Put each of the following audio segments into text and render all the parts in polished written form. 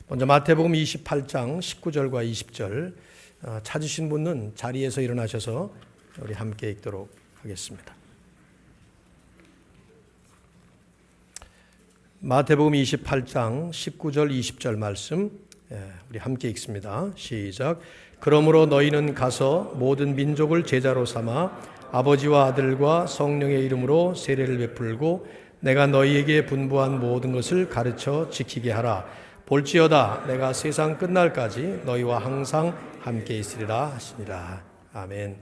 먼저 마태복음 28장 19절과 20절 찾으신 분은 자리에서 일어나셔서 우리 함께 읽도록 하겠습니다. 마태복음 28장 19절 20절 말씀 우리 함께 읽습니다. 시작. 그러므로 너희는 가서 모든 민족을 제자로 삼아 아버지와 아들과 성령의 이름으로 세례를 베풀고 내가 너희에게 분부한 모든 것을 가르쳐 지키게 하라. 볼지어다 내가 세상 끝날까지 너희와 항상 함께 있으리라 하시니라. 아멘.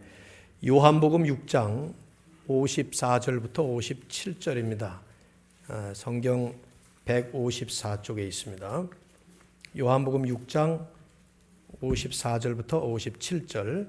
요한복음 6장 54절부터 57절입니다. 성경 154쪽에 있습니다. 요한복음 6장 54절부터 57절.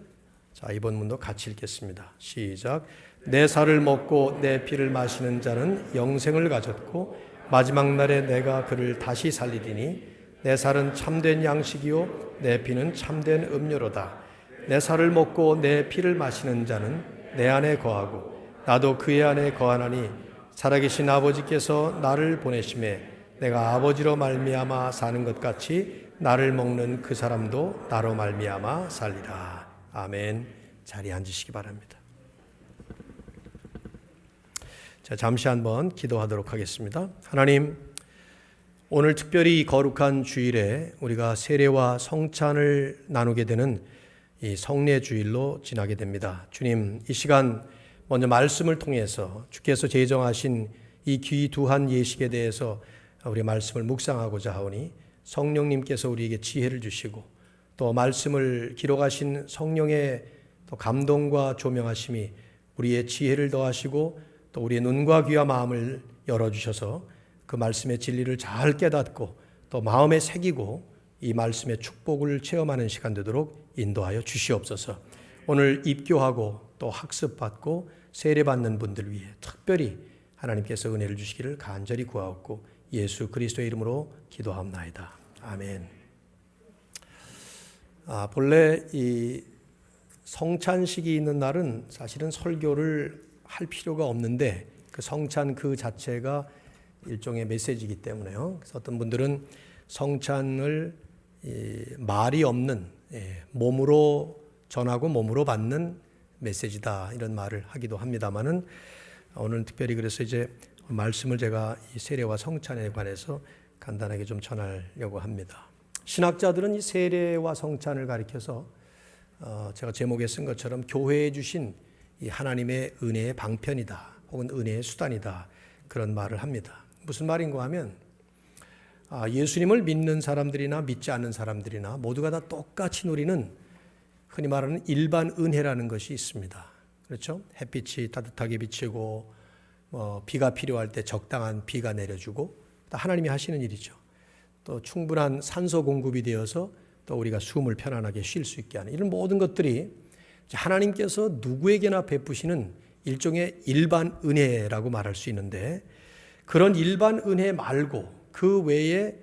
자, 이번 문도 같이 읽겠습니다. 시작. 내 살을 먹고 내 피를 마시는 자는 영생을 가졌고 마지막 날에 내가 그를 다시 살리리니 내 살은 참된 양식이요 내 피는 참된 음료로다. 내 살을 먹고 내 피를 마시는 자는 내 안에 거하고 나도 그의 안에 거하나니 살아계신 아버지께서 나를 보내심에 내가 아버지로 말미암아 사는 것 같이 나를 먹는 그 사람도 나로 말미암아 살리라. 아멘. 자리에 앉으시기 바랍니다. 자, 잠시 한번 기도하도록 하겠습니다. 하나님, 오늘 특별히 이 거룩한 주일에 우리가 세례와 성찬을 나누게 되는 이 성례 주일로 지나게 됩니다. 주님, 이 시간 먼저 말씀을 통해서 주께서 제정하신 이 귀두한 예식에 대해서 우리 말씀을 묵상하고자 하오니 성령님께서 우리에게 지혜를 주시고 또 말씀을 기록하신 성령의 또 감동과 조명하심이 우리의 지혜를 더하시고 또 우리의 눈과 귀와 마음을 열어주셔서 그 말씀의 진리를 잘 깨닫고 또 마음에 새기고 이 말씀의 축복을 체험하는 시간 되도록 인도하여 주시옵소서. 오늘 입교하고 또 학습받고 세례받는 분들 위해 특별히 하나님께서 은혜를 주시기를 간절히 구하옵고 예수 그리스도의 이름으로 기도합나이다. 아멘. 본래 이 성찬식이 있는 날은 사실은 설교를 할 필요가 없는데 그 성찬 그 자체가 일종의 메시지이기 때문에요. 그래서 어떤 분들은 성찬을 말이 없는 몸으로 전하고 몸으로 받는 메시지다 이런 말을 하기도 합니다만은 오늘 특별히 그래서 이제 말씀을 제가 이 세례와 성찬에 관해서 간단하게 좀 전하려고 합니다. 신학자들은 이 세례와 성찬을 가리켜서 제가 제목에 쓴 것처럼 교회에 주신 이 하나님의 은혜의 방편이다 혹은 은혜의 수단이다 그런 말을 합니다. 무슨 말인가 하면 예수님을 믿는 사람들이나 믿지 않는 사람들이나 모두가 다 똑같이 누리는 흔히 말하는 일반 은혜라는 것이 있습니다. 그렇죠? 햇빛이 따뜻하게 비치고 비가 필요할 때 적당한 비가 내려주고 또 하나님이 하시는 일이죠. 또 충분한 산소 공급이 되어서 또 우리가 숨을 편안하게 쉴 수 있게 하는 이런 모든 것들이 하나님께서 누구에게나 베푸시는 일종의 일반 은혜라고 말할 수 있는데 그런 일반 은혜 말고 그 외에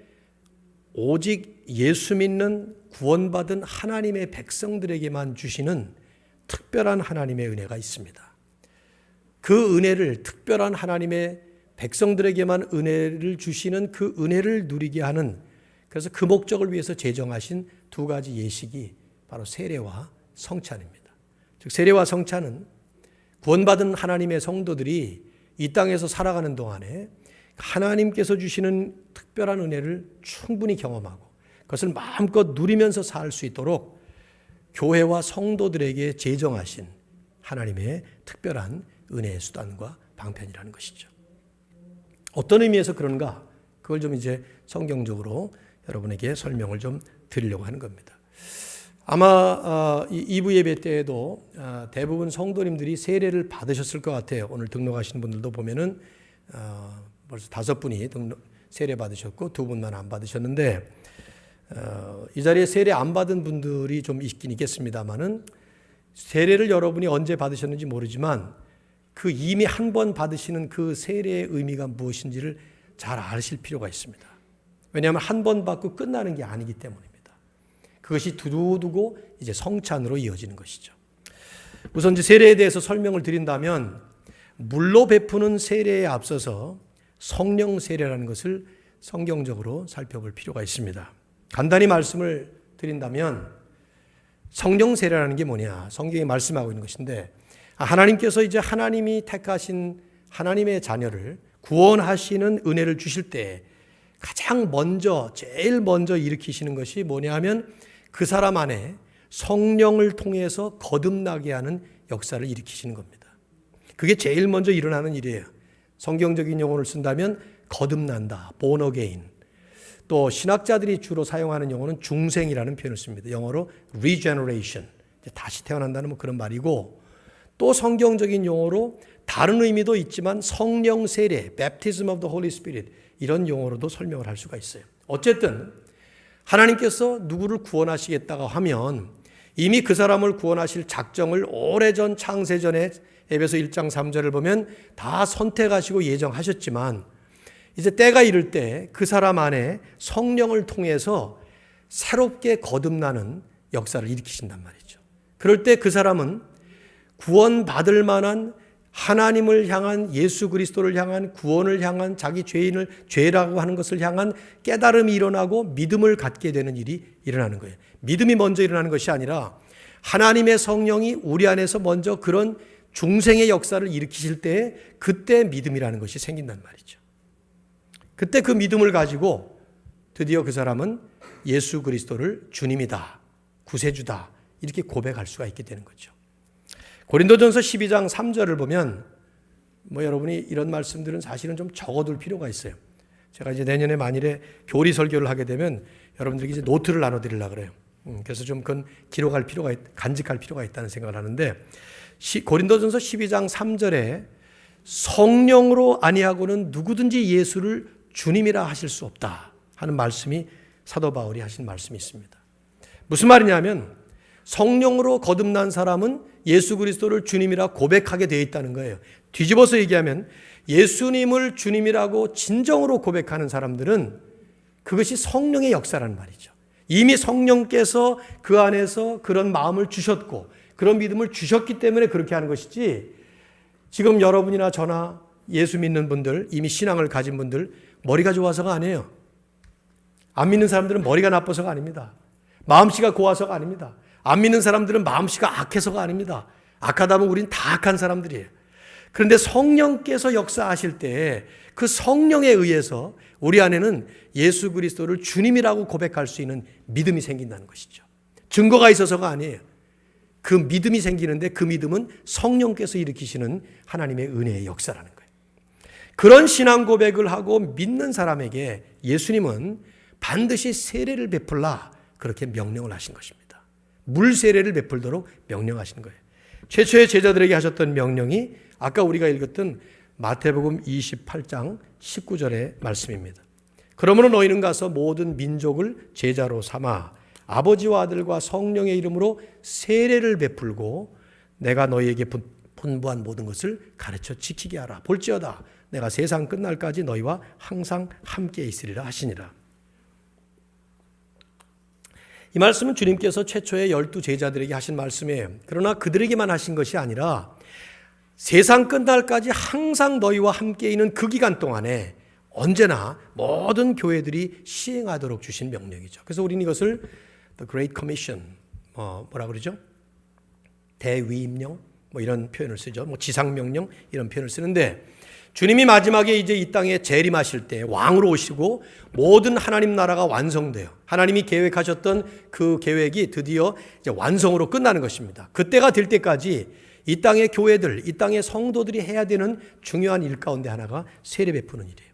오직 예수 믿는 구원받은 하나님의 백성들에게만 주시는 특별한 하나님의 은혜가 있습니다. 그 은혜를 특별한 하나님의 백성들에게만 은혜를 주시는 그 은혜를 누리게 하는 그래서 그 목적을 위해서 제정하신 두 가지 예식이 바로 세례와 성찬입니다. 즉 세례와 성찬은 구원받은 하나님의 성도들이 이 땅에서 살아가는 동안에 하나님께서 주시는 특별한 은혜를 충분히 경험하고 그것을 마음껏 누리면서 살 수 있도록 교회와 성도들에게 제정하신 하나님의 특별한 은혜의 수단과 방편이라는 것이죠. 어떤 의미에서 그런가? 그걸 좀 이제 성경적으로 여러분에게 설명을 좀 드리려고 하는 겁니다. 아마 2부 예배 때에도 대부분 성도님들이 세례를 받으셨을 것 같아요. 오늘 등록하신 분들도 보면은 벌써 5분이 세례 받으셨고 2분만 안 받으셨는데 이 자리에 세례 안 받은 분들이 좀 있긴 있겠습니다만은 세례를 여러분이 언제 받으셨는지 모르지만 그 이미 한 번 받으시는 그 세례의 의미가 무엇인지를 잘 아실 필요가 있습니다. 왜냐하면 한 번 받고 끝나는 게 아니기 때문입니다. 그것이 두고두고 이제 성찬으로 이어지는 것이죠. 우선 이제 세례에 대해서 설명을 드린다면 물로 베푸는 세례에 앞서서 성령 세례라는 것을 성경적으로 살펴볼 필요가 있습니다. 간단히 말씀을 드린다면 성령 세례라는 게 뭐냐? 성경이 말씀하고 있는 것인데 하나님께서 이제 하나님이 택하신 하나님의 자녀를 구원하시는 은혜를 주실 때 가장 먼저 제일 먼저 일으키시는 것이 뭐냐 하면 그 사람 안에 성령을 통해서 거듭나게 하는 역사를 일으키시는 겁니다. 그게 제일 먼저 일어나는 일이에요. 성경적인 용어를 쓴다면 거듭난다, born again. 또 신학자들이 주로 사용하는 용어는 중생이라는 표현을 씁니다. 영어로 regeneration, 다시 태어난다는 뭐 그런 말이고, 또 성경적인 용어로 다른 의미도 있지만 성령 세례, baptism of the Holy Spirit, 이런 용어로도 설명을 할 수가 있어요. 어쨌든 하나님께서 누구를 구원하시겠다고 하면 이미 그 사람을 구원하실 작정을 오래전 창세전에 에베소 1장 3절을 보면 다 선택하시고 예정하셨지만 이제 때가 이를 때 그 사람 안에 성령을 통해서 새롭게 거듭나는 역사를 일으키신단 말이죠. 그럴 때 그 사람은 구원받을 만한 하나님을 향한, 예수 그리스도를 향한, 구원을 향한, 자기 죄라고 하는 것을 향한 깨달음이 일어나고 믿음을 갖게 되는 일이 일어나는 거예요. 믿음이 먼저 일어나는 것이 아니라 하나님의 성령이 우리 안에서 먼저 그런 중생의 역사를 일으키실 때 그때 믿음이라는 것이 생긴단 말이죠. 그때 그 믿음을 가지고 드디어 그 사람은 예수 그리스도를 주님이다, 구세주다, 이렇게 고백할 수가 있게 되는 거죠. 고린도전서 12장 3절을 보면 여러분이 이런 말씀들은 사실은 좀 적어둘 필요가 있어요. 제가 이제 내년에 만일에 교리 설교를 하게 되면 여러분들에게 이제 노트를 나눠드리려고 그래요. 그래서 좀 그건 기록할 필요가, 간직할 필요가 있다는 생각을 하는데, 고린도전서 12장 3절에 성령으로 아니하고는 누구든지 예수를 주님이라 하실 수 없다 하는 말씀이 사도 바울이 하신 말씀이 있습니다. 무슨 말이냐면 성령으로 거듭난 사람은 예수 그리스도를 주님이라 고백하게 되어 있다는 거예요. 뒤집어서 얘기하면 예수님을 주님이라고 진정으로 고백하는 사람들은 그것이 성령의 역사라는 말이죠. 이미 성령께서 그 안에서 그런 마음을 주셨고 그런 믿음을 주셨기 때문에 그렇게 하는 것이지, 지금 여러분이나 저나 예수 믿는 분들, 이미 신앙을 가진 분들 머리가 좋아서가 아니에요. 안 믿는 사람들은 머리가 나빠서가 아닙니다. 마음씨가 고와서가 아닙니다. 안 믿는 사람들은 마음씨가 악해서가 아닙니다. 악하다면 우린 다 악한 사람들이에요. 그런데 성령께서 역사하실 때 그 성령에 의해서 우리 안에는 예수 그리스도를 주님이라고 고백할 수 있는 믿음이 생긴다는 것이죠. 증거가 있어서가 아니에요. 그 믿음이 생기는데 그 믿음은 성령께서 일으키시는 하나님의 은혜의 역사라는 거예요. 그런 신앙 고백을 하고 믿는 사람에게 예수님은 반드시 세례를 베풀라, 그렇게 명령을 하신 것입니다. 물 세례를 베풀도록 명령하신 거예요. 최초의 제자들에게 하셨던 명령이 아까 우리가 읽었던 마태복음 28장 19절의 말씀입니다. 그러므로 너희는 가서 모든 민족을 제자로 삼아 아버지와 아들과 성령의 이름으로 세례를 베풀고 내가 너희에게 분부한 모든 것을 가르쳐 지키게 하라. 볼지어다 내가 세상 끝날까지 너희와 항상 함께 있으리라 하시니라. 이 말씀은 주님께서 최초의 12 제자들에게 하신 말씀이에요. 그러나 그들에게만 하신 것이 아니라 세상 끝날까지 항상 너희와 함께 있는 그 기간 동안에 언제나 모든 교회들이 시행하도록 주신 명령이죠. 그래서 우리는 이것을 The Great Commission, 뭐라 그러죠? 대위임령, 이런 표현을 쓰죠. 지상명령 이런 표현을 쓰는데, 주님이 마지막에 이제 이 땅에 재림하실 때 왕으로 오시고 모든 하나님 나라가 완성돼요. 하나님이 계획하셨던 그 계획이 드디어 이제 완성으로 끝나는 것입니다. 그때가 될 때까지 이 땅의 교회들, 이 땅의 성도들이 해야 되는 중요한 일 가운데 하나가 세례 베푸는 일이에요.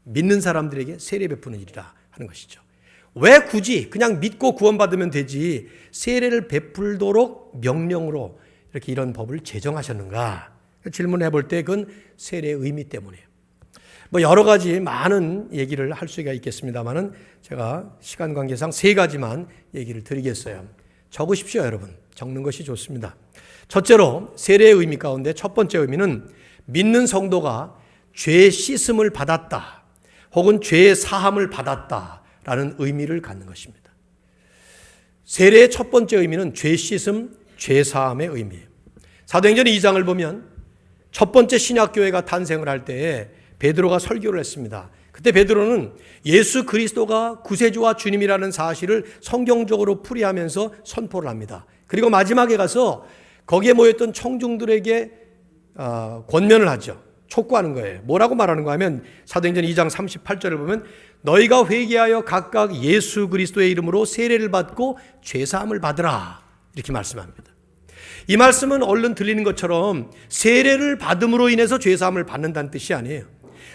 믿는 사람들에게 세례 베푸는 일이라 하는 것이죠. 왜 굳이 그냥 믿고 구원받으면 되지 세례를 베풀도록 명령으로 이렇게 이런 법을 제정하셨는가? 질문해 볼 때 그건 세례의 의미 때문이에요. 여러 가지 많은 얘기를 할 수가 있겠습니다만은 제가 시간 관계상 3가지만 얘기를 드리겠어요. 적으십시오, 여러분. 적는 것이 좋습니다. 첫째로 세례의 의미 가운데 첫 번째 의미는 믿는 성도가 죄 씻음을 받았다 혹은 죄의 사함을 받았다라는 의미를 갖는 것입니다. 세례의 첫 번째 의미는 죄 씻음, 죄 사함의 의미예요. 사도행전 2장을 보면 첫 번째 신약교회가 탄생을 할 때에 베드로가 설교를 했습니다. 그때 베드로는 예수 그리스도가 구세주와 주님이라는 사실을 성경적으로 풀이하면서 선포를 합니다. 그리고 마지막에 가서 거기에 모였던 청중들에게 권면을 하죠. 촉구하는 거예요. 뭐라고 말하는가 하면 사도행전 2장 38절을 보면 너희가 회개하여 각각 예수 그리스도의 이름으로 세례를 받고 죄사함을 받으라 이렇게 말씀합니다. 이 말씀은 얼른 들리는 것처럼 세례를 받음으로 인해서 죄사함을 받는다는 뜻이 아니에요.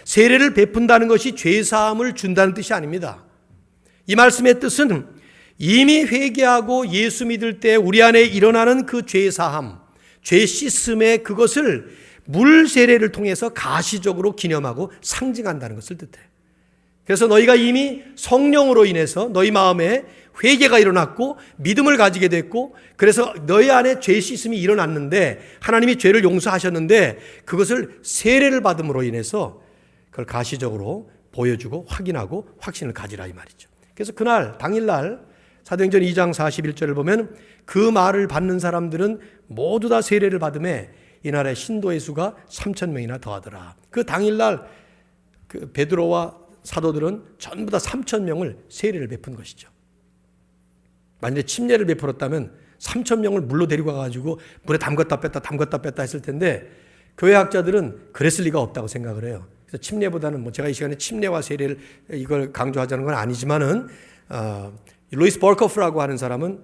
세례를 베푼다는 것이 죄사함을 준다는 뜻이 아닙니다. 이 말씀의 뜻은 이미 회개하고 예수 믿을 때 우리 안에 일어나는 그 죄사함, 죄 씻음의 그것을 물 세례를 통해서 가시적으로 기념하고 상징한다는 것을 뜻해요. 그래서 너희가 이미 성령으로 인해서 너희 마음에 회개가 일어났고 믿음을 가지게 됐고 그래서 너희 안에 죄 씻음이 일어났는데 하나님이 죄를 용서하셨는데 그것을 세례를 받음으로 인해서 그걸 가시적으로 보여주고 확인하고 확신을 가지라 이 말이죠. 그래서 그날 당일날 사도행전 2장 41절을 보면 그 말을 받는 사람들은 모두 다 세례를 받음에 이날의 신도의 수가 3,000명이나 더하더라. 그 당일날 그 베드로와 사도들은 전부 다 3,000명을 세례를 베푼 것이죠. 만약에 침례를 베풀었다면 3,000명을 물로 데리고 가가지고 물에 담갔다 뺐다 했을 텐데 교회학자들은 그랬을 리가 없다고 생각을 해요. 그래서 침례보다는 뭐 제가 이 시간에 침례와 세례를 이걸 강조하자는 건 아니지만은 루이스 버커프라고 하는 사람은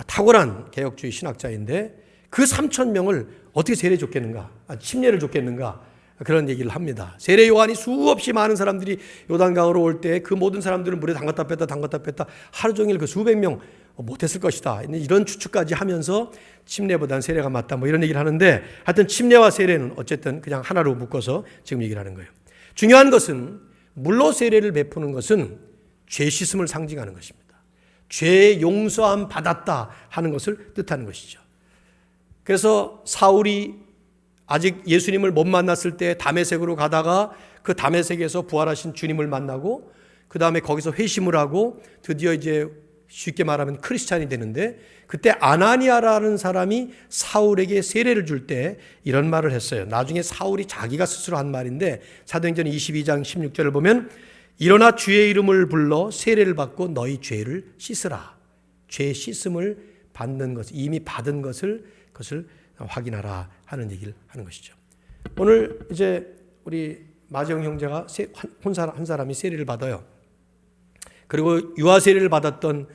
탁월한 개혁주의 신학자인데 그 3,000명을 어떻게 세례 줬겠는가, 침례를 줬겠는가 그런 얘기를 합니다. 세례 요한이 수없이 많은 사람들이 요단강으로 올 때 그 모든 사람들은 물에 담갔다 뺐다 하루 종일 그 수백 명 못했을 것이다. 이런 추측까지 하면서 침례보다는 세례가 맞다. 뭐 이런 얘기를 하는데 하여튼 침례와 세례는 어쨌든 그냥 하나로 묶어서 지금 얘기를 하는 거예요. 중요한 것은 물로 세례를 베푸는 것은 죄 씻음을 상징하는 것입니다. 죄 용서함 받았다 하는 것을 뜻하는 것이죠. 그래서 사울이 아직 예수님을 못 만났을 때 다메섹으로 가다가 그 다메섹에서 부활하신 주님을 만나고 그 다음에 거기서 회심을 하고 드디어 이제 쉽게 말하면 크리스찬이 되는데 그때 아나니아라는 사람이 사울에게 세례를 줄 때 이런 말을 했어요. 나중에 사울이 자기가 스스로 한 말인데 사도행전 22장 16절을 보면 일어나 주의 이름을 불러 세례를 받고 너희 죄를 씻으라. 죄 씻음을 받는 것, 이미 받은 그것을 확인하라 하는 얘기를 하는 것이죠. 오늘 이제 우리 마지영 형제가 한 사람이 세례를 받아요. 그리고 유아 세례를 받았던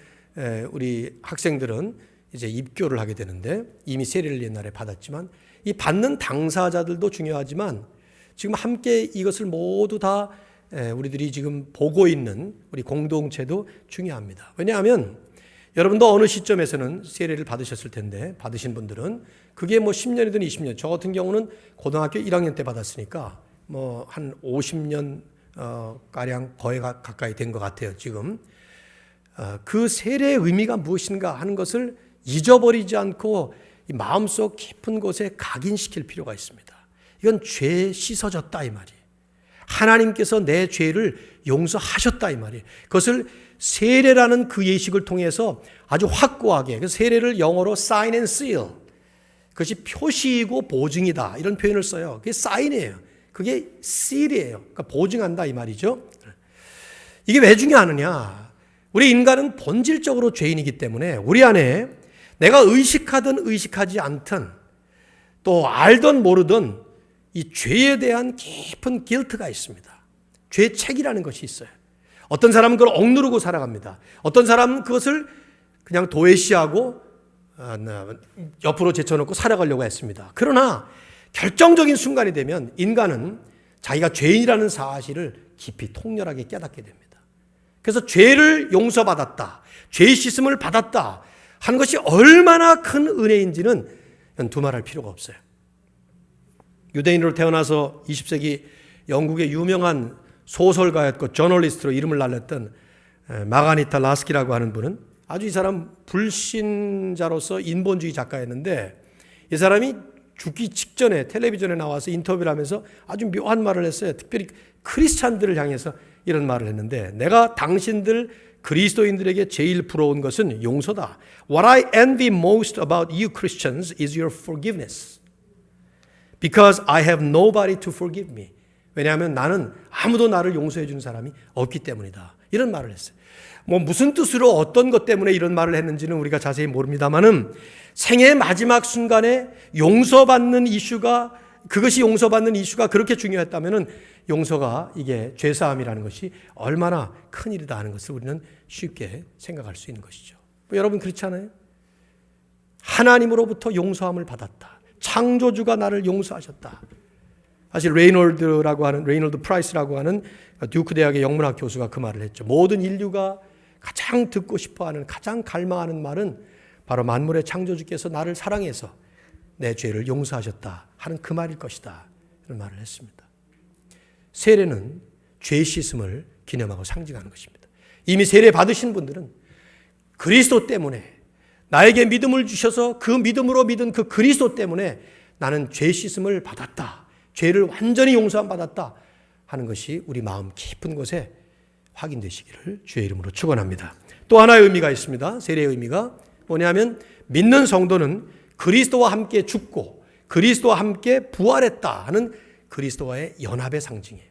우리 학생들은 이제 입교를 하게 되는데 이미 세례를 옛날에 받았지만 이 받는 당사자들도 중요하지만 지금 함께 이것을 모두 다 우리들이 지금 보고 있는 우리 공동체도 중요합니다. 왜냐하면 여러분도 어느 시점에서는 세례를 받으셨을 텐데 받으신 분들은 그게 뭐 10년이든 20년, 저 같은 경우는 고등학교 1학년 때 받았으니까 뭐 한 50년 가량 거의 가까이 된 것 같아요. 지금 그 세례의 의미가 무엇인가 하는 것을 잊어버리지 않고 이 마음속 깊은 곳에 각인시킬 필요가 있습니다. 이건 죄 씻어졌다 이 말이에요. 하나님께서 내 죄를 용서하셨다 이 말이에요. 그것을 세례라는 그 예식을 통해서 아주 확고하게, 세례를 영어로 sign and seal, 그것이 표시이고 보증이다 이런 표현을 써요. 그게 사인이에요. 그게 seal이에요. 그러니까 보증한다 이 말이죠. 이게 왜 중요하느냐? 우리 인간은 본질적으로 죄인이기 때문에 우리 안에 내가 의식하든 의식하지 않든 또 알든 모르든 이 죄에 대한 깊은 guilt가 있습니다. 죄책이라는 것이 있어요. 어떤 사람은 그걸 억누르고 살아갑니다. 어떤 사람은 그것을 그냥 도외시하고 옆으로 제쳐놓고 살아가려고 했습니다. 그러나 결정적인 순간이 되면 인간은 자기가 죄인이라는 사실을 깊이 통렬하게 깨닫게 됩니다. 그래서 죄를 용서받았다, 죄 씻음을 받았다 하는 것이 얼마나 큰 은혜인지는 두말할 필요가 없어요. 유대인으로 태어나서 20세기 영국의 유명한 소설가였고 저널리스트로 이름을 날렸던 마가니타 라스키라고 하는 분은 아주 이 사람 불신자로서 인본주의 작가였는데 이 사람이 죽기 직전에 텔레비전에 나와서 인터뷰를 하면서 아주 묘한 말을 했어요. 특별히 크리스찬들을 향해서 이런 말을 했는데 내가 당신들 그리스도인들에게 제일 부러운 것은 용서다. What I envy most about you Christians is your forgiveness. Because I have nobody to forgive me. 왜냐하면 나는 아무도 나를 용서해 주는 사람이 없기 때문이다. 이런 말을 했어요. 무슨 뜻으로 어떤 것 때문에 이런 말을 했는지는 우리가 자세히 모릅니다만은 생의 마지막 순간에 용서받는 이슈가, 그것이 용서받는 이슈가 그렇게 중요했다면은 용서가, 이게 죄사함이라는 것이 얼마나 큰 일이다 하는 것을 우리는 쉽게 생각할 수 있는 것이죠. 여러분 그렇지 않아요? 하나님으로부터 용서함을 받았다. 창조주가 나를 용서하셨다. 사실 레이놀드 프라이스라고 하는 듀크 대학의 영문학 교수가 그 말을 했죠. 모든 인류가 가장 듣고 싶어하는, 가장 갈망하는 말은 바로 만물의 창조주께서 나를 사랑해서 내 죄를 용서하셨다 하는 그 말일 것이다. 이런 말을 했습니다. 세례는 죄 씻음을 기념하고 상징하는 것입니다. 이미 세례 받으신 분들은 그리스도 때문에, 나에게 믿음을 주셔서 그 믿음으로 믿은 그 그리스도 때문에 나는 죄 씻음을 받았다, 죄를 완전히 용서함 받았다 하는 것이 우리 마음 깊은 곳에 확인되시기를 주의 이름으로 축원합니다. 또 하나의 의미가 있습니다. 세례의 의미가 뭐냐면 믿는 성도는 그리스도와 함께 죽고 그리스도와 함께 부활했다 하는 그리스도와의 연합의 상징이에요.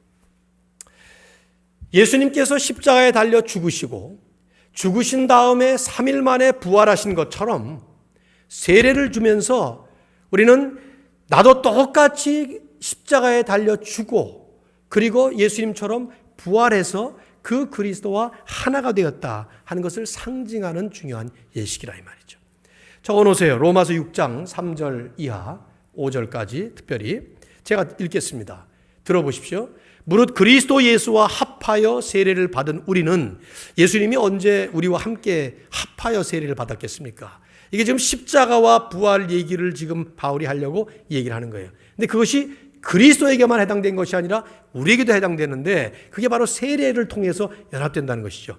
예수님께서 십자가에 달려 죽으시고 죽으신 다음에 3일 만에 부활하신 것처럼 세례를 주면서 우리는 나도 똑같이 십자가에 달려 죽고 그리고 예수님처럼 부활해서 그 그리스도와 하나가 되었다 하는 것을 상징하는 중요한 예식이라 이 말이죠. 적어놓으세요. 로마서 6장 3절 이하 5절까지 특별히 제가 읽겠습니다. 들어보십시오. 무릇 그리스도 예수와 합하여 세례를 받은 우리는, 예수님이 언제 우리와 함께 합하여 세례를 받았겠습니까? 이게 지금 십자가와 부활 얘기를 지금 바울이 하려고 얘기를 하는 거예요. 근데 그것이 그리스도에게만 해당된 것이 아니라 우리에게도 해당되는데 그게 바로 세례를 통해서 연합된다는 것이죠.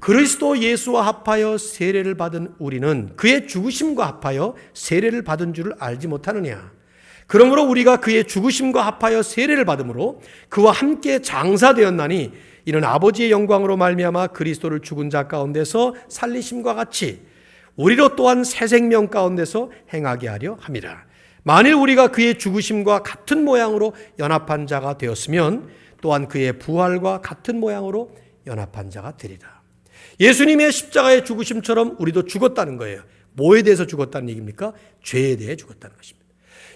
그리스도 예수와 합하여 세례를 받은 우리는 그의 죽으심과 합하여 세례를 받은 줄을 알지 못하느냐. 그러므로 우리가 그의 죽으심과 합하여 세례를 받음으로 그와 함께 장사되었나니 이는 아버지의 영광으로 말미암아 그리스도를 죽은 자 가운데서 살리심과 같이 우리로 또한 새 생명 가운데서 행하게 하려 함이라. 만일 우리가 그의 죽으심과 같은 모양으로 연합한 자가 되었으면 또한 그의 부활과 같은 모양으로 연합한 자가 되리라. 예수님의 십자가의 죽으심처럼 우리도 죽었다는 거예요. 뭐에 대해서 죽었다는 얘기입니까? 죄에 대해 죽었다는 것입니다.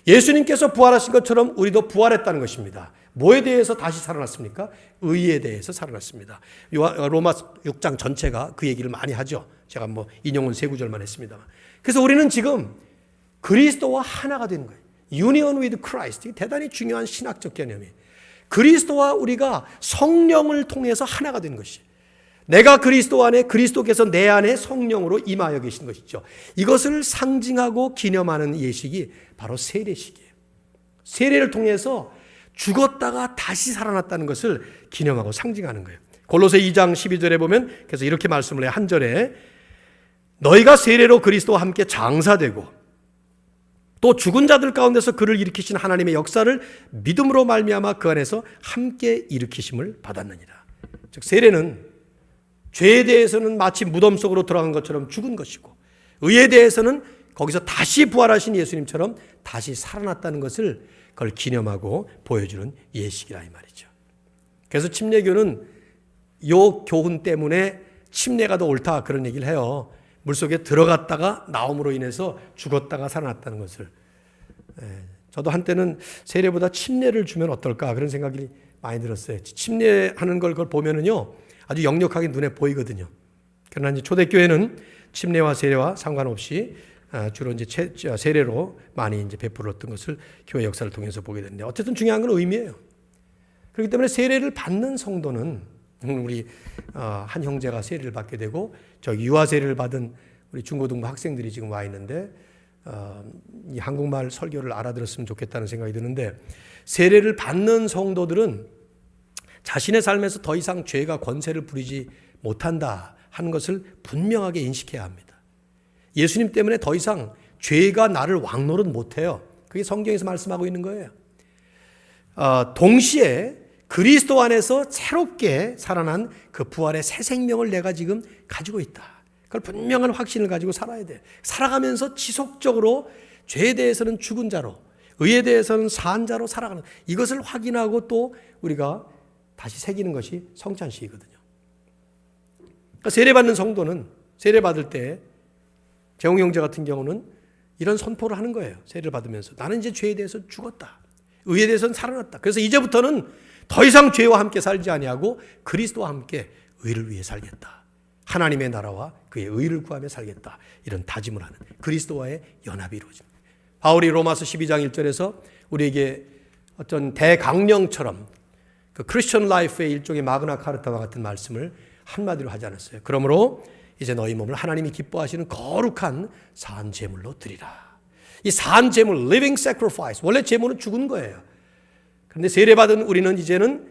예수님께서 부활하신 것처럼 우리도 부활했다는 것입니다. 뭐에 대해서 다시 살아났습니까? 의에 대해서 살아났습니다. 로마 6장 전체가 그 얘기를 많이 하죠. 제가 인용은 3구절만 했습니다만. 그래서 우리는 지금 그리스도와 하나가 되는 거예요. Union with Christ. 대단히 중요한 신학적 개념이에요. 그리스도와 우리가 성령을 통해서 하나가 되는 것이에요. 내가 그리스도 안에, 그리스도께서 내 안에 성령으로 임하여 계신 것이죠. 이것을 상징하고 기념하는 예식이 바로 세례식이에요. 세례를 통해서 죽었다가 다시 살아났다는 것을 기념하고 상징하는 거예요. 골로새 2장 12절에 보면 그래서 이렇게 말씀을 해요. 한 절에 너희가 세례로 그리스도와 함께 장사되고 또 죽은 자들 가운데서 그를 일으키신 하나님의 역사를 믿음으로 말미암아 그 안에서 함께 일으키심을 받았느니라. 즉 세례는 죄에 대해서는 마치 무덤 속으로 들어간 것처럼 죽은 것이고 의에 대해서는 거기서 다시 부활하신 예수님처럼 다시 살아났다는 것을 그걸 기념하고 보여주는 예식이라 이 말이죠. 그래서 침례교는 이 교훈 때문에 침례가 더 옳다 그런 얘기를 해요. 물속에 들어갔다가 나옴으로 인해서 죽었다가 살아났다는 것을. 저도 한때는 세례보다 침례를 주면 어떨까 그런 생각이 많이 들었어요. 침례하는 걸 그걸 보면은요 아주 역력하게 눈에 보이거든요. 그러나 이제 초대교회는 침례와 세례와 상관없이 주로 이제 세례로 많이 이제 베풀었던 것을 교회 역사를 통해서 보게 되는데 어쨌든 중요한 건 의미예요. 그렇기 때문에 세례를 받는 성도는 우리 한 형제가 세례를 받게 되고 저기 유아 세례를 받은 우리 중고등부 학생들이 지금 와 있는데 이 한국말 설교를 알아들었으면 좋겠다는 생각이 드는데 세례를 받는 성도들은 자신의 삶에서 더 이상 죄가 권세를 부리지 못한다 하는 것을 분명하게 인식해야 합니다. 예수님 때문에 더 이상 죄가 나를 왕노릇 못해요. 그게 성경에서 말씀하고 있는 거예요. 동시에 그리스도 안에서 새롭게 살아난 그 부활의 새 생명을 내가 지금 가지고 있다. 그걸 분명한 확신을 가지고 살아야 돼. 살아가면서 지속적으로 죄에 대해서는 죽은 자로, 의에 대해서는 산자로 살아가는, 이것을 확인하고 또 우리가 다시 새기는 것이 성찬식이거든요. 그러니까 세례받는 성도는 세례받을 때 재홍 형제 같은 경우는 이런 선포를 하는 거예요. 세례를 받으면서 나는 이제 죄에 대해서 죽었다. 의에 대해서는 살아났다. 그래서 이제부터는 더 이상 죄와 함께 살지 아니하고 그리스도와 함께 의를 위해 살겠다. 하나님의 나라와 그의 의를 구하며 살겠다. 이런 다짐을 하는 그리스도와의 연합이 이루어집니다. 바울이 로마서 12장 1절에서 우리에게 어떤 대강령처럼 그 크리스천 라이프의 일종의 마그나 카르타와 같은 말씀을 한마디로 하지 않았어요. 그러므로 이제 너희 몸을 하나님이 기뻐하시는 거룩한 산 제물로 드리라. 이 산 제물, living sacrifice, 원래 제물은 죽은 거예요. 그런데 세례받은 우리는 이제는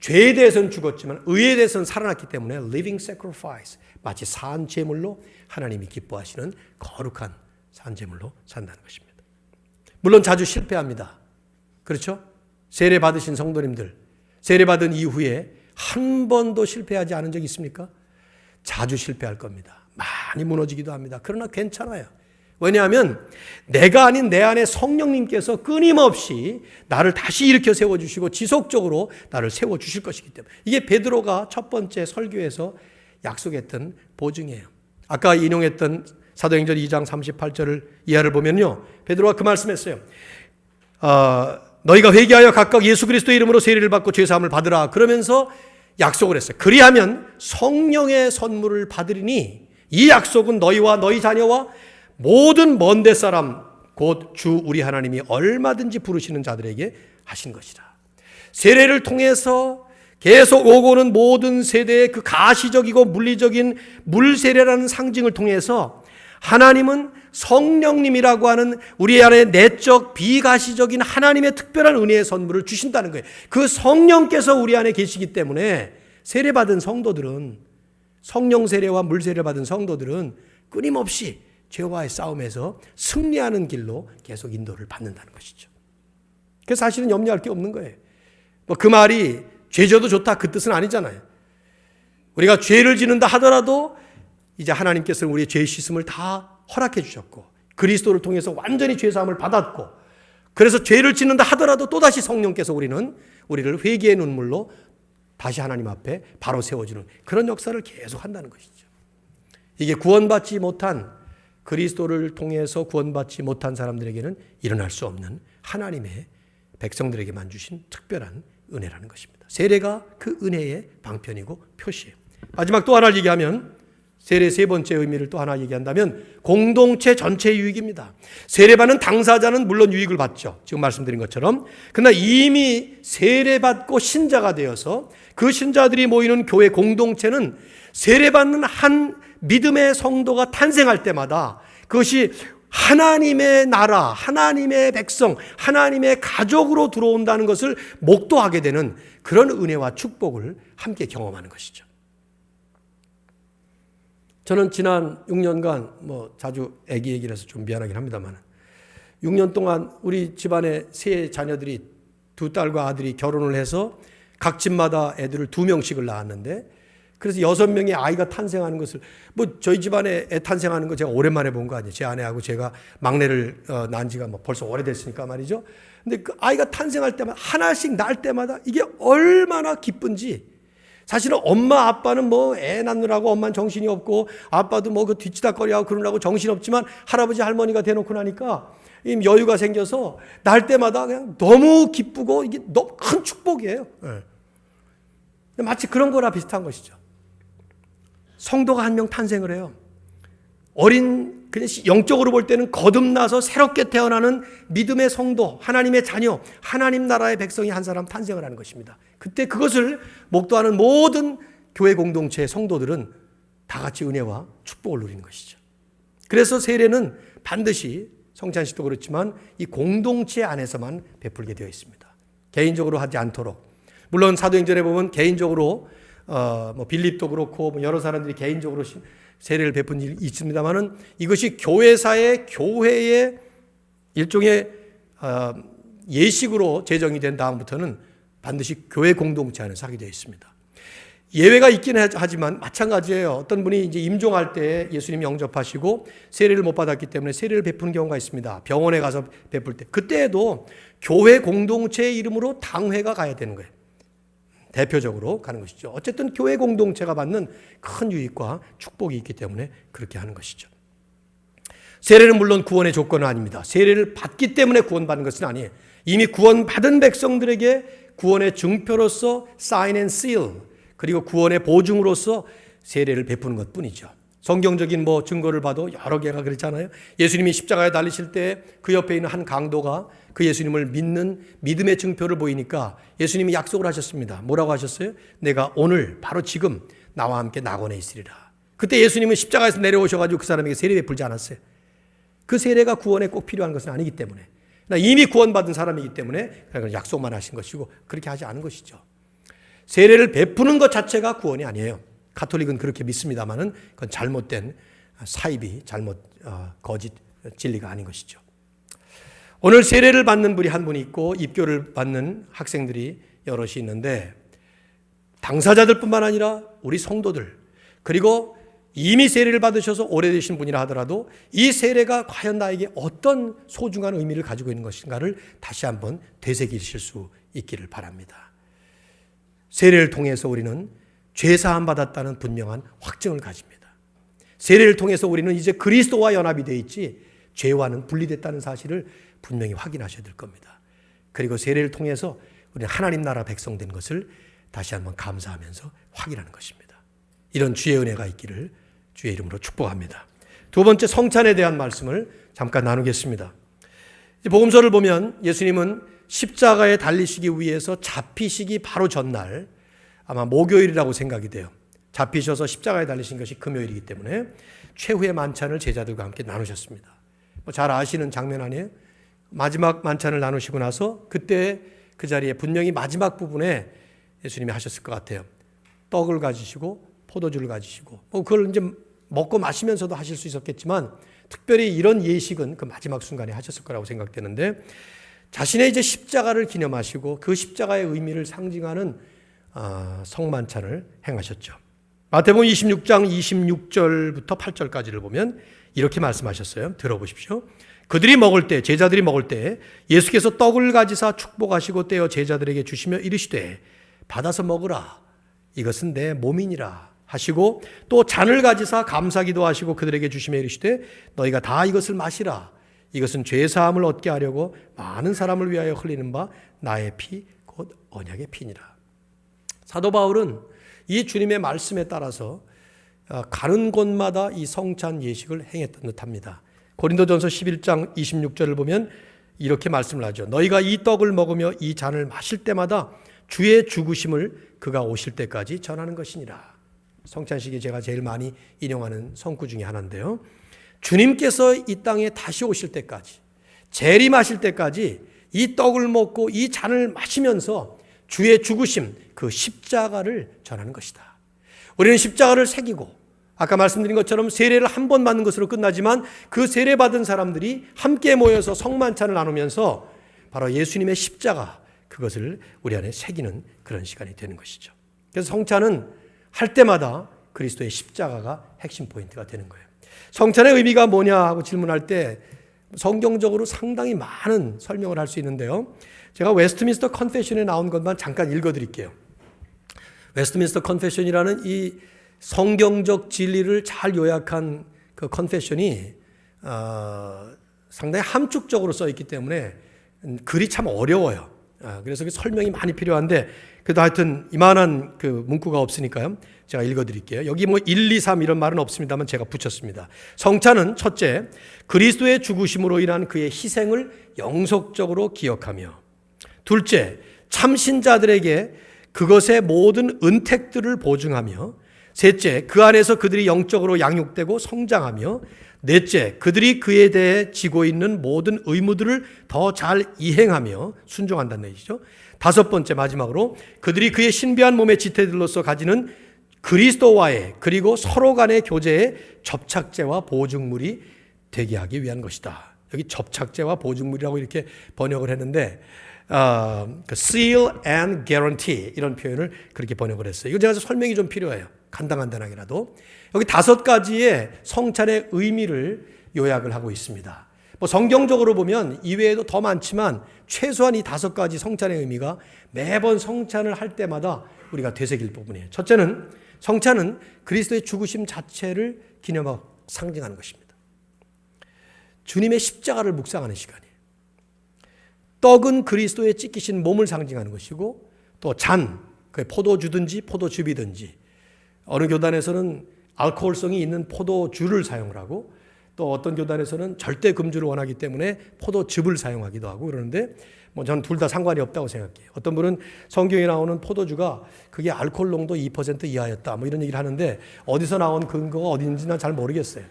죄에 대해서는 죽었지만 의에 대해서는 살아났기 때문에 living sacrifice, 마치 산 제물로 하나님이 기뻐하시는 거룩한 산 제물로 산다는 것입니다. 물론 자주 실패합니다. 그렇죠? 세례 받으신 성도님들, 세례 받은 이후에 한 번도 실패하지 않은 적이 있습니까? 자주 실패할 겁니다. 많이 무너지기도 합니다. 그러나 괜찮아요. 왜냐하면 내가 아닌 내 안에 성령님께서 끊임없이 나를 다시 일으켜 세워주시고 지속적으로 나를 세워주실 것이기 때문에, 이게 베드로가 첫 번째 설교에서 약속했던 보증이에요. 아까 인용했던 사도행전 2장 38절을 이하를 보면요, 베드로가 그 말씀했어요. 너희가 회개하여 각각 예수 그리스도의 이름으로 세례를 받고 죄사함을 받으라. 그러면서 약속을 했어요. 그리하면 성령의 선물을 받으리니 이 약속은 너희와 너희 자녀와 모든 먼데 사람 곧 주 우리 하나님이 얼마든지 부르시는 자들에게 하신 것이라. 세례를 통해서 계속 오고 오는 모든 세대의 그 가시적이고 물리적인 물세례라는 상징을 통해서 하나님은 성령님이라고 하는 우리 안에 내적 비가시적인 하나님의 특별한 은혜의 선물을 주신다는 거예요. 그 성령께서 우리 안에 계시기 때문에 세례받은 성도들은, 성령 세례와 물 세례를 받은 성도들은 끊임없이 죄와의 싸움에서 승리하는 길로 계속 인도를 받는다는 것이죠. 그래서 사실은 염려할 게 없는 거예요. 그 말이 죄져도 좋다 그 뜻은 아니잖아요. 우리가 죄를 지는다 하더라도 이제 하나님께서는 우리의 죄 씻음을 다 허락해 주셨고 그리스도를 통해서 완전히 죄사함을 받았고, 그래서 죄를 짓는다 하더라도 또다시 성령께서 우리를 회개의 눈물로 다시 하나님 앞에 바로 세워주는 그런 역사를 계속 한다는 것이죠. 이게 구원받지 못한, 그리스도를 통해서 구원받지 못한 사람들에게는 일어날 수 없는 하나님의 백성들에게만 주신 특별한 은혜라는 것입니다. 세례가 그 은혜의 방편이고 표시예요. 마지막 또 하나를 얘기하면, 세례 세 번째 의미를 또 하나 얘기한다면 공동체 전체 유익입니다. 세례받는 당사자는 물론 유익을 받죠. 지금 말씀드린 것처럼. 그러나 이미 세례받고 신자가 되어서 그 신자들이 모이는 교회 공동체는 세례받는 한 믿음의 성도가 탄생할 때마다 그것이 하나님의 나라, 하나님의 백성, 하나님의 가족으로 들어온다는 것을 목도하게 되는 그런 은혜와 축복을 함께 경험하는 것이죠. 저는 지난 6년간 자주 애기 얘기를 해서 좀 미안하긴 합니다만 6년 동안 우리 집안에 세 자녀들이, 두 딸과 아들이 결혼을 해서 각 집마다 애들을 2명씩을 낳았는데, 그래서 6명의 아이가 탄생하는 것을, 저희 집안에 애 탄생하는 거 제가 오랜만에 본 거 아니에요. 제 아내하고 제가 막내를 낳은 지가 벌써 오래됐으니까 말이죠. 근데 그 아이가 탄생할 때마다, 하나씩 낳을 때마다 이게 얼마나 기쁜지. 사실은 엄마 아빠는 애 낳느라고 엄마는 정신이 없고 아빠도 그 뒤치다거리하고 그러느라고 정신 없지만 할아버지 할머니가 대놓고 나니까 여유가 생겨서 낳을 때마다 그냥 너무 기쁘고 이게 너무 큰 축복이에요. 마치 그런 거나 비슷한 것이죠. 성도가 한 명 탄생을 해요. 어린, 그냥 영적으로 볼 때는 거듭나서 새롭게 태어나는 믿음의 성도, 하나님의 자녀, 하나님 나라의 백성이 한 사람 탄생을 하는 것입니다. 그때 그것을 목도하는 모든 교회 공동체의 성도들은 다 같이 은혜와 축복을 누리는 것이죠. 그래서 세례는 반드시 성찬식도 그렇지만 이 공동체 안에서만 베풀게 되어 있습니다. 개인적으로 하지 않도록. 물론 사도행전에 보면 개인적으로 빌립도 그렇고 여러 사람들이 개인적으로 세례를 베푼 일이 있습니다만은 이것이 교회사의 교회의 일종의 예식으로 제정이 된 다음부터는 반드시 교회 공동체 안에서 하게 되어 있습니다. 예외가 있긴 하지만 마찬가지예요. 어떤 분이 이제 임종할 때 예수님 영접하시고 세례를 못 받았기 때문에 세례를 베푸는 경우가 있습니다. 병원에 가서 베풀 때. 그때에도 교회 공동체의 이름으로 당회가 가야 되는 거예요. 대표적으로 가는 것이죠. 어쨌든 교회 공동체가 받는 큰 유익과 축복이 있기 때문에 그렇게 하는 것이죠. 세례는 물론 구원의 조건은 아닙니다. 세례를 받기 때문에 구원받는 것은 아니에요. 이미 구원받은 백성들에게 구원의 증표로서 sign and seal, 그리고 구원의 보증으로서 세례를 베푸는 것뿐이죠. 성경적인 증거를 봐도 여러 개가 그렇잖아요. 예수님이 십자가에 달리실 때 그 옆에 있는 한 강도가 그 예수님을 믿는 믿음의 증표를 보이니까 예수님이 약속을 하셨습니다. 뭐라고 하셨어요? 내가 오늘 바로 지금 나와 함께 낙원에 있으리라. 그때 예수님은 십자가에서 내려오셔가지고 그 사람에게 세례 베풀지 않았어요. 그 세례가 구원에 꼭 필요한 것은 아니기 때문에, 이미 구원받은 사람이기 때문에 약속만 하신 것이고 그렇게 하지 않은 것이죠. 세례를 베푸는 것 자체가 구원이 아니에요. 가톨릭은 그렇게 믿습니다만은 그건 잘못된 사입이 거짓 진리가 아닌 것이죠. 오늘 세례를 받는 분이 한 분이 있고 입교를 받는 학생들이 여럿이 있는데, 당사자들뿐만 아니라 우리 성도들, 그리고 이미 세례를 받으셔서 오래되신 분이라 하더라도 이 세례가 과연 나에게 어떤 소중한 의미를 가지고 있는 것인가를 다시 한번 되새기실 수 있기를 바랍니다. 세례를 통해서 우리는 죄사함 받았다는 분명한 확증을 가집니다. 세례를 통해서 우리는 이제 그리스도와 연합이 되어 있지 죄와는 분리됐다는 사실을 분명히 확인하셔야 될 겁니다. 그리고 세례를 통해서 우리는 하나님 나라 백성 된 것을 다시 한번 감사하면서 확인하는 것입니다. 이런 주의 은혜가 있기를 주의 이름으로 축복합니다. 두 번째, 성찬에 대한 말씀을 잠깐 나누겠습니다. 복음서를 보면 예수님은 십자가에 달리시기 위해서 잡히시기 바로 전날, 아마 목요일이라고 생각이 돼요. 잡히셔서 십자가에 달리신 것이 금요일이기 때문에 최후의 만찬을 제자들과 함께 나누셨습니다. 잘 아시는 장면 아니에요? 마지막 만찬을 나누시고 나서 그때 그 자리에 분명히 마지막 부분에 예수님이 하셨을 것 같아요. 떡을 가지시고 포도주를 가지시고, 그걸 이제 먹고 마시면서도 하실 수 있었겠지만 특별히 이런 예식은 그 마지막 순간에 하셨을 거라고 생각되는데, 자신의 이제 십자가를 기념하시고 그 십자가의 의미를 상징하는 성만찬을 행하셨죠. 마태복음 26장 26절부터 8절까지를 보면 이렇게 말씀하셨어요. 들어보십시오. 그들이 먹을 때, 제자들이 먹을 때 예수께서 떡을 가지사 축복하시고 떼어 제자들에게 주시며 이르시되 받아서 먹으라, 이것은 내 몸이니라 하시고, 또 잔을 가지사 감사기도 하시고 그들에게 주시며 이르시되 너희가 다 이것을 마시라, 이것은 죄사함을 얻게 하려고 많은 사람을 위하여 흘리는 바 나의 피 곧 언약의 피니라. 사도 바울은 이 주님의 말씀에 따라서 가는 곳마다 이 성찬 예식을 행했던 듯합니다. 고린도전서 11장 26절을 보면 이렇게 말씀을 하죠. 너희가 이 떡을 먹으며 이 잔을 마실 때마다 주의 죽으심을 그가 오실 때까지 전하는 것이니라. 성찬식이 제가 제일 많이 인용하는 성구 중에 하나인데요. 주님께서 이 땅에 다시 오실 때까지, 재림하실 때까지 이 떡을 먹고 이 잔을 마시면서 주의 죽으심, 그 십자가를 전하는 것이다. 우리는 십자가를 새기고, 아까 말씀드린 것처럼 세례를 한 번 받는 것으로 끝나지만 그 세례 받은 사람들이 함께 모여서 성만찬을 나누면서 바로 예수님의 십자가, 그것을 우리 안에 새기는 그런 시간이 되는 것이죠. 그래서 성찬은 할 때마다 그리스도의 십자가가 핵심 포인트가 되는 거예요. 성찬의 의미가 뭐냐 하고 질문할 때 성경적으로 상당히 많은 설명을 할 수 있는데요. 제가 웨스트민스터 컨페션에 나온 것만 잠깐 읽어드릴게요. 웨스트민스터 컨페션이라는 이 성경적 진리를 잘 요약한 그 컨페션이 상당히 함축적으로 써 있기 때문에 글이 참 어려워요. 그래서 설명이 많이 필요한데, 그래도 하여튼 이만한 그 문구가 없으니까요. 제가 읽어드릴게요. 여기 1, 2, 3 이런 말은 없습니다만 제가 붙였습니다. 성찬은 첫째, 그리스도의 죽으심으로 인한 그의 희생을 영속적으로 기억하며, 둘째, 참신자들에게 그것의 모든 은택들을 보증하며, 셋째, 그 안에서 그들이 영적으로 양육되고 성장하며, 넷째, 그들이 그에 대해 지고 있는 모든 의무들을 더 잘 이행하며 순종한다는 얘기죠. 다섯 번째, 마지막으로 그들이 그의 신비한 몸의 지체들로서 가지는 그리스도와의, 그리고 서로 간의 교제의 접착제와 보증물이 되게 하기 위한 것이다. 여기 접착제와 보증물이라고 이렇게 번역을 했는데, 그 seal and guarantee 이런 표현을 그렇게 번역을 했어요. 이거 제가 설명이 좀 필요해요. 간단하게라도. 여기 5가지의 성찬의 의미를 요약을 하고 있습니다. 뭐 성경적으로 보면 이외에도 더 많지만 최소한 이 5가지 성찬의 의미가 매번 성찬을 할 때마다 우리가 되새길 부분이에요. 첫째는 성찬은 그리스도의 죽으심 자체를 기념하고 상징하는 것입니다. 주님의 십자가를 묵상하는 시간이에요. 떡은 그리스도의 찢기신 몸을 상징하는 것이고 또 잔, 포도주든지 포도즙이든지 어느 교단에서는 알코올성이 있는 포도주를 사용을 하고 또 어떤 교단에서는 절대 금주를 원하기 때문에 포도즙을 사용하기도 하고 그러는데 뭐 저는 둘 다 상관이 없다고 생각해요. 어떤 분은 성경에 나오는 포도주가 그게 알코올 농도 2% 이하였다 뭐 이런 얘기를 하는데 어디서 나온 근거가 어딘지 난 잘 모르겠어요.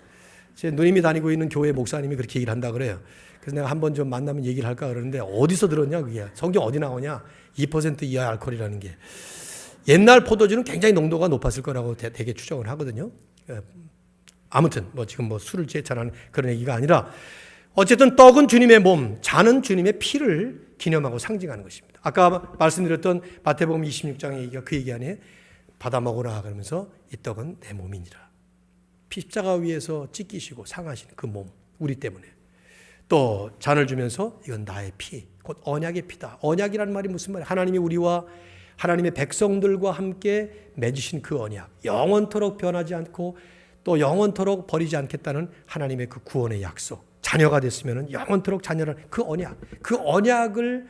제 누님이 다니고 있는 교회 목사님이 그렇게 얘기를 한다 그래요. 그래서 내가 한번 좀 만나면 얘기를 할까 그러는데 어디서 들었냐 그게. 성경 어디 나오냐. 2% 이하 알코올이라는 게. 옛날 포도주는 굉장히 농도가 높았을 거라고 되게 추정을 하거든요. 아무튼 뭐 지금 뭐 술을 제찬하는 그런 얘기가 아니라 어쨌든 떡은 주님의 몸, 잔은 주님의 피를 기념하고 상징하는 것입니다. 아까 말씀드렸던 마태복음 26장의 얘기가 그 얘기 아니에요? 받아 먹으라 그러면서 이 떡은 내 몸이니라. 십자가 위에서 찢기시고 상하신 그 몸, 우리 때문에. 또 잔을 주면서 이건 나의 피, 곧 언약의 피다. 언약이라는 말이 무슨 말이에요? 하나님이 우리와 하나님의 백성들과 함께 맺으신 그 언약, 영원토록 변하지 않고 또 영원토록 버리지 않겠다는 하나님의 그 구원의 약속. 자녀가 됐으면 영원토록 자녀라는 그 언약, 그 언약을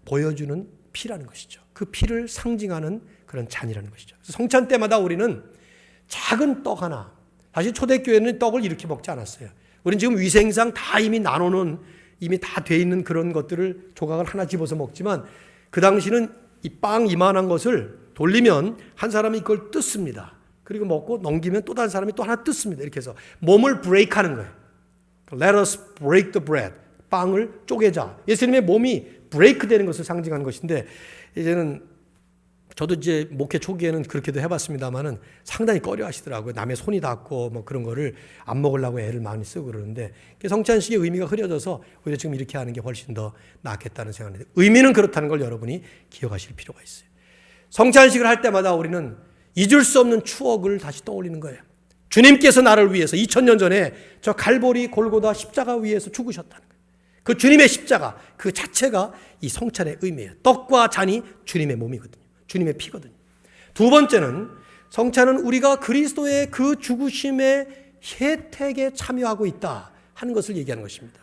보여주는 피라는 것이죠. 그 피를 상징하는 그런 잔이라는 것이죠. 그래서 성찬 때마다 우리는 작은 떡 하나, 사실 초대교회는 떡을 이렇게 먹지 않았어요. 우리는 지금 위생상 다 이미 나눠놓은, 이미 다 돼 있는 그런 것들을 조각을 하나 집어서 먹지만 그 당시는 이 빵 이만한 것을 돌리면 한 사람이 이걸 뜯습니다. 그리고 먹고 넘기면 또 다른 사람이 또 하나 뜯습니다. 이렇게 해서 몸을 브레이크하는 거예요. Let us break the bread. 빵을 쪼개자. 예수님의 몸이 브레이크 되는 것을 상징하는 것인데 이제는 저도 이제 목회 초기에는 그렇게도 해봤습니다만은 상당히 꺼려 하시더라고요. 남의 손이 닿고 뭐 그런 거를 안 먹으려고 애를 많이 쓰고 그러는데 성찬식의 의미가 흐려져서 오히려 지금 이렇게 하는 게 훨씬 더 낫겠다는 생각인데 의미는 그렇다는 걸 여러분이 기억하실 필요가 있어요. 성찬식을 할 때마다 우리는 잊을 수 없는 추억을 다시 떠올리는 거예요. 주님께서 나를 위해서 2000년 전에 저 갈보리 골고다 십자가 위에서 죽으셨다는 거예요. 그 주님의 십자가 그 자체가 이 성찬의 의미예요. 떡과 잔이 주님의 몸이거든요. 주님의 피거든요. 두 번째는 성찬은 우리가 그리스도의 그 죽으심의 혜택에 참여하고 있다 하는 것을 얘기하는 것입니다.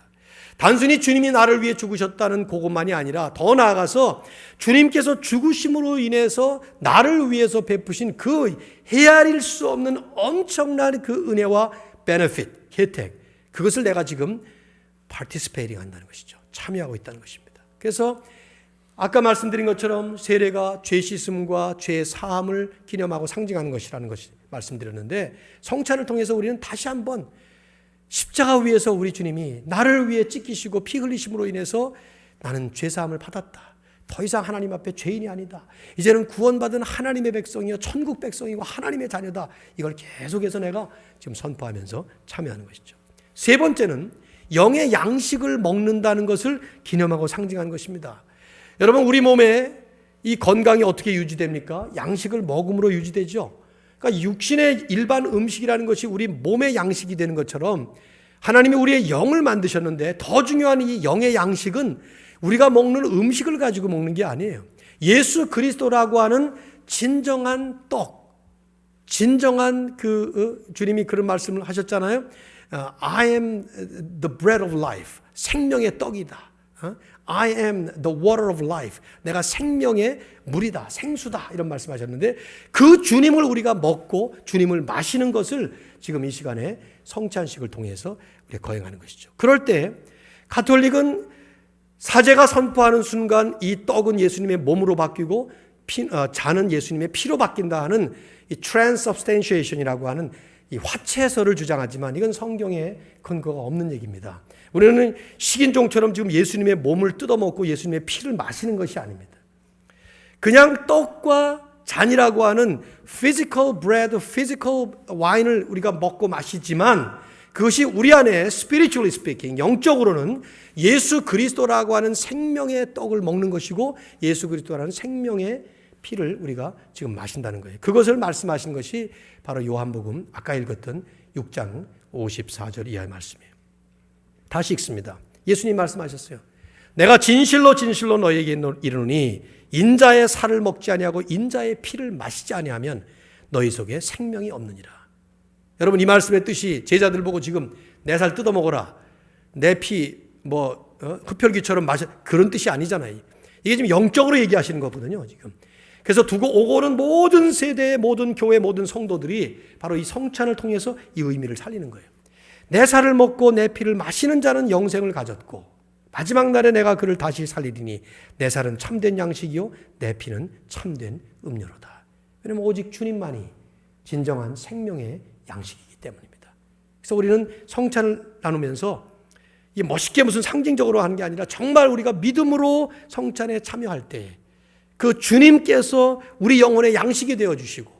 단순히 주님이 나를 위해 죽으셨다는 그것만이 아니라 더 나아가서 주님께서 죽으심으로 인해서 나를 위해서 베푸신 그 헤아릴 수 없는 엄청난 그 은혜와 benefit, 혜택, 그것을 내가 지금 participating 한다는 것이죠. 참여하고 있다는 것입니다. 그래서 아까 말씀드린 것처럼 세례가 죄 씻음과 죄 사함을 기념하고 상징하는 것이라는 것을 말씀드렸는데 성찬을 통해서 우리는 다시 한번 십자가 위에서 우리 주님이 나를 위해 찢기시고 피 흘리심으로 인해서 나는 죄 사함을 받았다. 더 이상 하나님 앞에 죄인이 아니다. 이제는 구원받은 하나님의 백성이요 천국 백성이고 하나님의 자녀다. 이걸 계속해서 내가 지금 선포하면서 참여하는 것이죠. 세 번째는 영의 양식을 먹는다는 것을 기념하고 상징하는 것입니다. 여러분 우리 몸에 이 건강이 어떻게 유지됩니까? 양식을 먹음으로 유지되죠. 그러니까 육신의 일반 음식이라는 것이 우리 몸의 양식이 되는 것처럼 하나님이 우리의 영을 만드셨는데 더 중요한 이 영의 양식은 우리가 먹는 음식을 가지고 먹는 게 아니에요. 예수 그리스도라고 하는 진정한 떡, 진정한 주님이 그런 말씀을 하셨잖아요. I am the bread of life. 생명의 떡이다. I am the water of life. 내가 생명의 물이다, 생수다 이런 말씀하셨는데 그 주님을 우리가 먹고 주님을 마시는 것을 지금 이 시간에 성찬식을 통해서 우리가 거행하는 것이죠. 그럴 때 가톨릭은 사제가 선포하는 순간 이 떡은 예수님의 몸으로 바뀌고 잔은 예수님의 피로 바뀐다 하는 이 transubstantiation이라고 하는 이 화채설을 주장하지만 이건 성경에 근거가 없는 얘기입니다. 우리는 식인종처럼 지금 예수님의 몸을 뜯어먹고 예수님의 피를 마시는 것이 아닙니다. 그냥 떡과 잔이라고 하는 physical bread, physical wine을 우리가 먹고 마시지만 그것이 우리 안에 spiritually speaking, 영적으로는 예수 그리스도라고 하는 생명의 떡을 먹는 것이고 예수 그리스도라는 생명의 피를 우리가 지금 마신다는 거예요. 그것을 말씀하신 것이 바로 요한복음 아까 읽었던 6장 54절 이하의 말씀이에요. 다시 읽습니다. 예수님 말씀하셨어요. 내가 진실로 진실로 너희에게 이르노니 인자의 살을 먹지 아니하고 인자의 피를 마시지 아니하면 너희 속에 생명이 없느니라. 여러분 이 말씀의 뜻이 제자들 보고 지금 내 살 뜯어 먹어라. 내 피 흡혈귀처럼 마셔. 그런 뜻이 아니잖아요. 이게 지금 영적으로 얘기하시는 거거든요, 지금. 그래서 두고 오고 오는 모든 세대의 모든 교회 모든 성도들이 바로 이 성찬을 통해서 이 의미를 살리는 거예요. 내 살을 먹고 내 피를 마시는 자는 영생을 가졌고 마지막 날에 내가 그를 다시 살리리니 내 살은 참된 양식이요 내 피는 참된 음료로다. 왜냐하면 오직 주님만이 진정한 생명의 양식이기 때문입니다. 그래서 우리는 성찬을 나누면서 이게 멋있게 무슨 상징적으로 하는 게 아니라 정말 우리가 믿음으로 성찬에 참여할 때 그 주님께서 우리 영혼의 양식이 되어주시고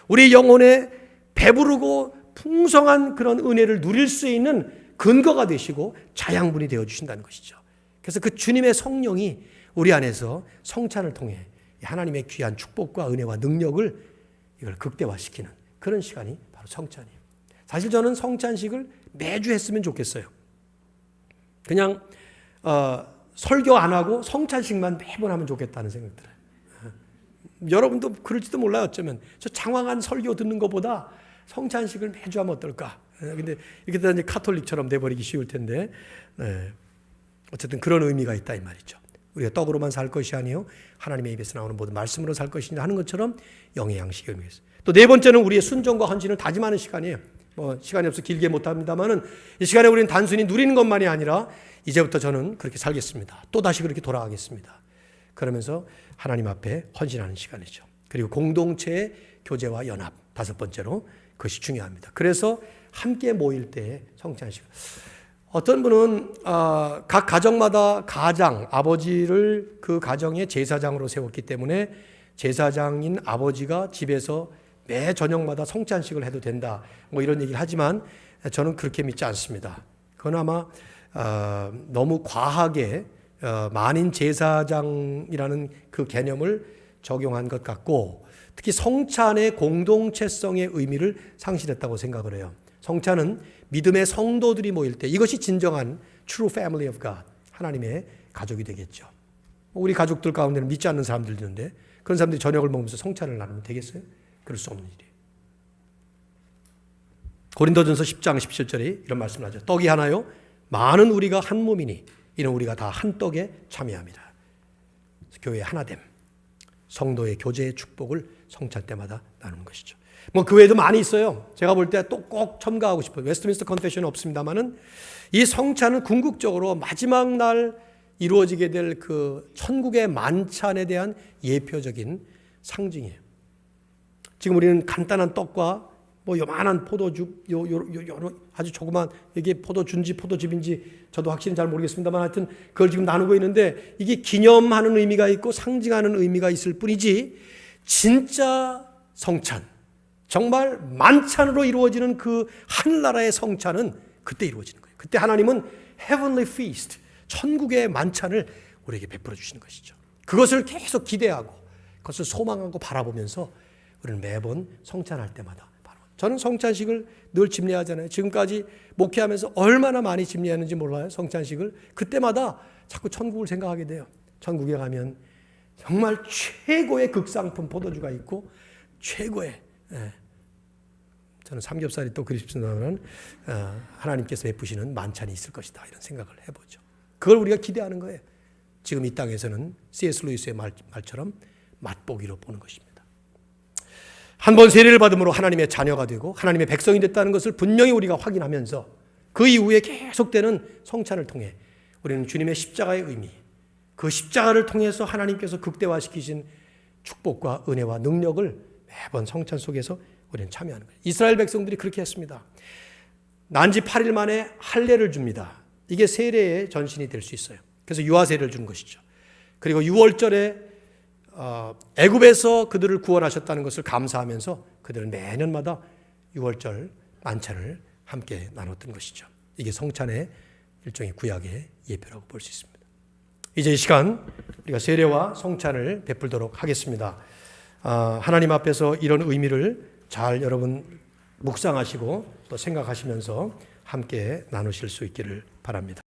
우리 영혼에 배부르고 풍성한 그런 은혜를 누릴 수 있는 근거가 되시고 자양분이 되어주신다는 것이죠. 그래서 그 주님의 성령이 우리 안에서 성찬을 통해 하나님의 귀한 축복과 은혜와 능력을 이걸 극대화시키는 그런 시간이 바로 성찬이에요. 사실 저는 성찬식을 매주 했으면 좋겠어요. 그냥 설교 안 하고 성찬식만 매번 하면 좋겠다는 생각 들어요. 여러분도 그럴지도 몰라요. 어쩌면 저 장황한 설교 듣는 것보다 성찬식을 매주 하면 어떨까. 근데 이렇게 되다 이제 카톨릭처럼 돼버리기 쉬울 텐데 어쨌든 그런 의미가 있다 이 말이죠. 우리가 떡으로만 살 것이 아니요 하나님의 입에서 나오는 모든 말씀으로 살 것이냐 하는 것처럼 영의 양식의 의미가 있어요. 또 네 번째는 우리의 순종과 헌신을 다짐하는 시간이에요. 시간이 없어 길게 못합니다만은 이 시간에 우리는 단순히 누리는 것만이 아니라 이제부터 저는 그렇게 살겠습니다. 또 다시 그렇게 돌아가겠습니다. 그러면서 하나님 앞에 헌신하는 시간이죠. 그리고 공동체의 교제와 연합 다섯 번째로 그것이 중요합니다. 그래서 함께 모일 때 성찬식. 어떤 분은 각 가정마다 가장 아버지를 그 가정의 제사장으로 세웠기 때문에 제사장인 아버지가 집에서 매 저녁마다 성찬식을 해도 된다. 이런 얘기를 하지만 저는 그렇게 믿지 않습니다. 그건 아마 너무 과하게 만인 제사장이라는 그 개념을 적용한 것 같고 특히 성찬의 공동체성의 의미를 상실했다고 생각을 해요. 성찬은 믿음의 성도들이 모일 때 이것이 진정한 true family of God, 하나님의 가족이 되겠죠. 우리 가족들 가운데는 믿지 않는 사람들도 있는데 그런 사람들이 저녁을 먹으면서 성찬을 나누면 되겠어요? 그럴 수 없는 일이에요. 고린도전서 10장 17절에 이런 말씀을 하죠. 떡이 하나요? 많은 우리가 한 몸이니 이는 우리가 다 한 떡에 참여합니다. 교회의 하나됨, 성도의 교제의 축복을 성찬 때마다 나누는 것이죠. 그 외에도 많이 있어요. 제가 볼 때 또 꼭 첨가하고 싶어요. 웨스트민스터 컨페션은 없습니다만은 이 성찬은 궁극적으로 마지막 날 이루어지게 될 그 천국의 만찬에 대한 예표적인 상징이에요. 지금 우리는 간단한 떡과 요만한 포도주, 아주 조그만 이게 포도주인지 포도즙인지 저도 확실히 잘 모르겠습니다만 하여튼 그걸 지금 나누고 있는데 이게 기념하는 의미가 있고 상징하는 의미가 있을 뿐이지 진짜 성찬, 정말 만찬으로 이루어지는 그 하늘나라의 성찬은 그때 이루어지는 거예요. 그때 하나님은 heavenly feast, 천국의 만찬을 우리에게 베풀어 주시는 것이죠. 그것을 계속 기대하고 그것을 소망하고 바라보면서 우리는 매번 성찬할 때마다 저는 성찬식을 늘 집례하잖아요. 지금까지 목회하면서 얼마나 많이 집례했는지 몰라요. 성찬식을. 그때마다 자꾸 천국을 생각하게 돼요. 천국에 가면 정말 최고의 극상품 포도주가 있고 최고의 저는 삼겹살이 또 그립습니다만 하나님께서 베푸시는 만찬이 있을 것이다 이런 생각을 해보죠. 그걸 우리가 기대하는 거예요. 지금 이 땅에서는 C.S. 루이스의 말처럼 맛보기로 보는 것입니다. 한 번 세례를 받음으로 하나님의 자녀가 되고 하나님의 백성이 됐다는 것을 분명히 우리가 확인하면서 그 이후에 계속되는 성찬을 통해 우리는 주님의 십자가의 의미, 그 십자가를 통해서 하나님께서 극대화시키신 축복과 은혜와 능력을 매번 성찬 속에서 우리는 참여하는 거예요. 이스라엘 백성들이 그렇게 했습니다. 난지 8일 만에 할례를 줍니다. 이게 세례의 전신이 될 수 있어요. 그래서 유아세례를 주는 것이죠. 그리고 6월절에 애굽에서 그들을 구원하셨다는 것을 감사하면서 그들은 매년마다 6월절 만찬을 함께 나눴던 것이죠. 이게 성찬의 일종의 구약의 예표라고 볼 수 있습니다. 이제 이 시간 우리가 세례와 성찬을 베풀도록 하겠습니다. 하나님 앞에서 이런 의미를 잘 여러분 묵상하시고 또 생각하시면서 함께 나누실 수 있기를 바랍니다.